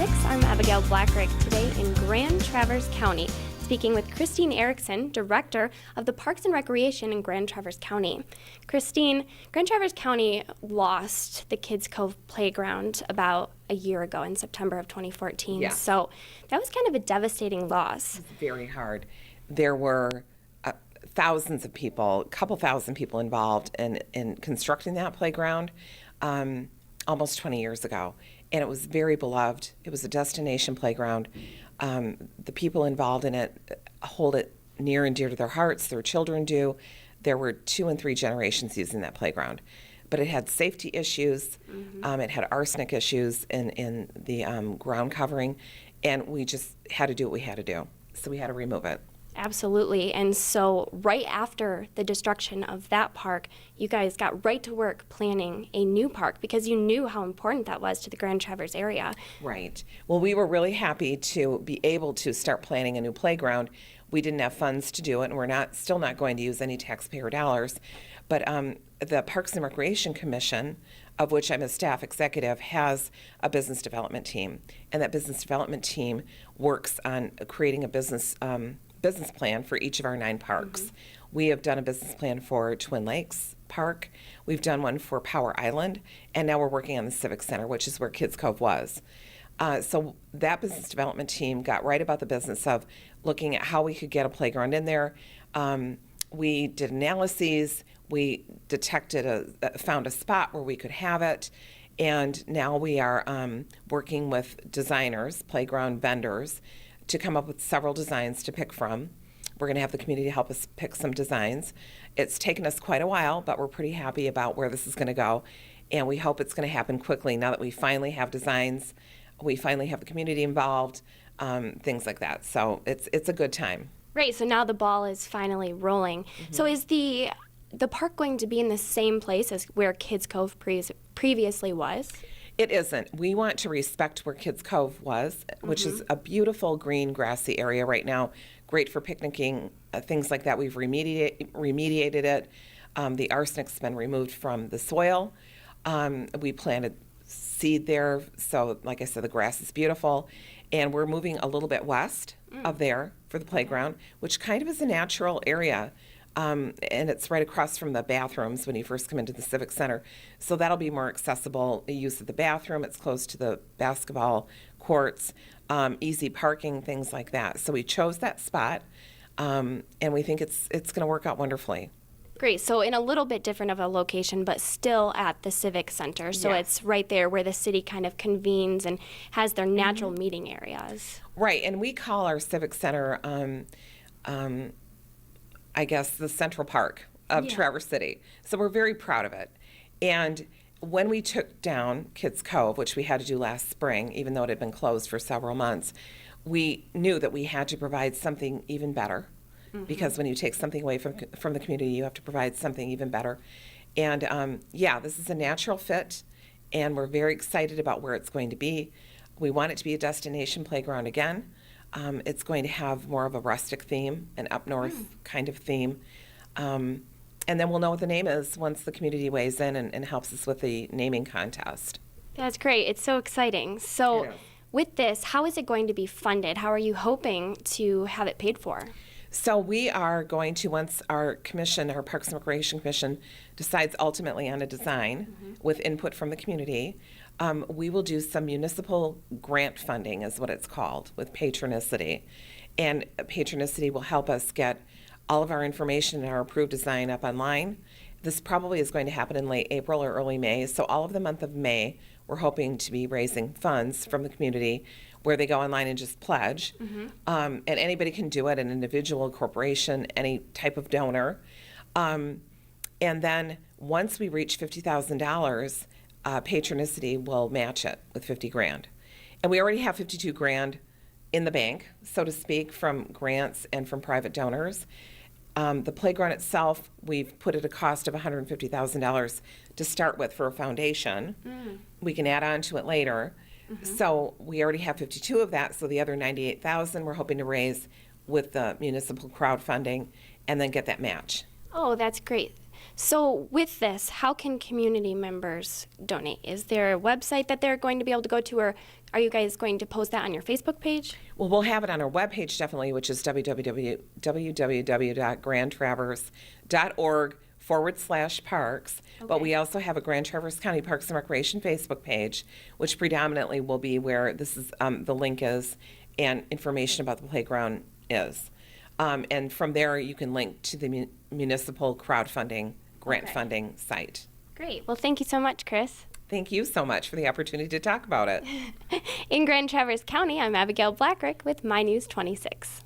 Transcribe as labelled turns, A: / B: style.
A: Civics. I'm Abigail Blackrick, today in Grand Traverse County, speaking with Christine Erickson, Director of the Parks and Recreation in Grand Traverse County. Christine, Grand Traverse County lost the Kids Kove playground about a year ago in September of 2014.
B: Yeah.
A: So that was kind of a devastating loss.
B: Very hard. There were thousands of people, a couple thousand people involved in constructing that playground almost 20 years ago. And it was very beloved. It was a destination playground. The people involved in it hold it near and dear to their hearts. Their children do. There were 2 and 3 generations using that playground. But it had safety issues. It had arsenic issues in the ground covering. And we just had to do what we had to do. So we had to remove it.
A: Absolutely. And so right after the destruction of that park, you guys got right to work planning a new park because you knew how important that was to the Grand Traverse area.
B: Right. Well, we were really happy to be able to start planning a new playground. We didn't have funds to do it, and we're still not going to use any taxpayer dollars. But the Parks and Recreation Commission, of which I'm a staff executive, has a business development team. And that business development team works on creating a business plan for each of our 9 parks. We have done a business plan for Twin Lakes Park. We've done one for Power Island. And now we're working on the Civic Center, which is where Kids Kove was. So that business development team got right about the business of looking at how we could get a playground in there. We did analyses. We found a spot where we could have it. And now we are working with designers, playground vendors, to come up with several designs to pick from. We're going to have the community help us pick some designs. It's taken us quite a while, but we're pretty happy about where this is going to go. And we hope it's going to happen quickly now that we finally have designs, we finally have the community involved, things like that. So it's a good time.
A: Right, so now the ball is finally rolling. So is the park going to be in the same place as where Kids Kove previously was?
B: It isn't. We want to respect where Kids Kove was, which is a beautiful green grassy area right now, great for picnicking, things like that. We've remediated it. The arsenic's been removed from the soil. We planted seed there, so like I said, the grass is beautiful. And we're moving a little bit west of there for the playground, which kind of is a natural area. And it's right across from the bathrooms when you first come into the Civic Center. So that'll be more accessible use of the bathroom. It's close to the basketball courts, easy parking, things like that. So we chose that spot, and we think it's going to work out wonderfully.
A: Great. So in a little bit different of a location, but still at the Civic Center. So it's right there where the city kind of convenes and has their natural meeting areas.
B: Right. And we call our Civic Center I guess, the Central Park of Traverse City. So we're very proud of it. And when we took down Kids Kove, which we had to do last spring, even though it had been closed for several months, we knew that we had to provide something even better. Because when you take something away from the community, you have to provide something even better. And this is a natural fit, and we're very excited about where it's going to be. We want it to be a destination playground again. It's going to have more of a rustic theme, an up north kind of theme. And then we'll know what the name is once the community weighs in and helps us with the naming contest.
A: That's great. It's so exciting. So with this, how is it going to be funded? How are you hoping to have it paid for?
B: So we are going to, once our commission, our Parks and Recreation Commission, decides ultimately on a design with input from the community, we will do some municipal grant funding, is what it's called, with Patronicity. And Patronicity will help us get all of our information and our approved design up online. This probably is going to happen in late April or early May. So all of the month of May, we're hoping to be raising funds from the community where they go online and just pledge. And anybody can do it, an individual, corporation, any type of donor. And then once we reach $50,000, Patronicity will match it with $50,000. And we already have $52,000 in the bank, so to speak, from grants and from private donors. The playground itself, we've put at a cost of $150,000 to start with for a foundation. We can add on to it later. So we already have 52 of that, so the other 98,000 we're hoping to raise with the municipal crowdfunding and then get that match.
A: Oh, that's great. So with this, how can community members donate? Is there a website that they're going to be able to go to, or are you guys going to post that on your Facebook page?
B: Well, we'll have it on our webpage definitely, which is www.grandtraverse.org/parks. But we also have a Grand Traverse County Parks and Recreation Facebook page, which predominantly will be where this is the link is and information about the playground is. And from there, you can link to the municipal crowdfunding, grant funding site.
A: Great. Well, thank you so much, Chris.
B: Thank you so much for the opportunity to talk about it.
A: In Grand Traverse County, I'm Abigail Blackrick with My News 26.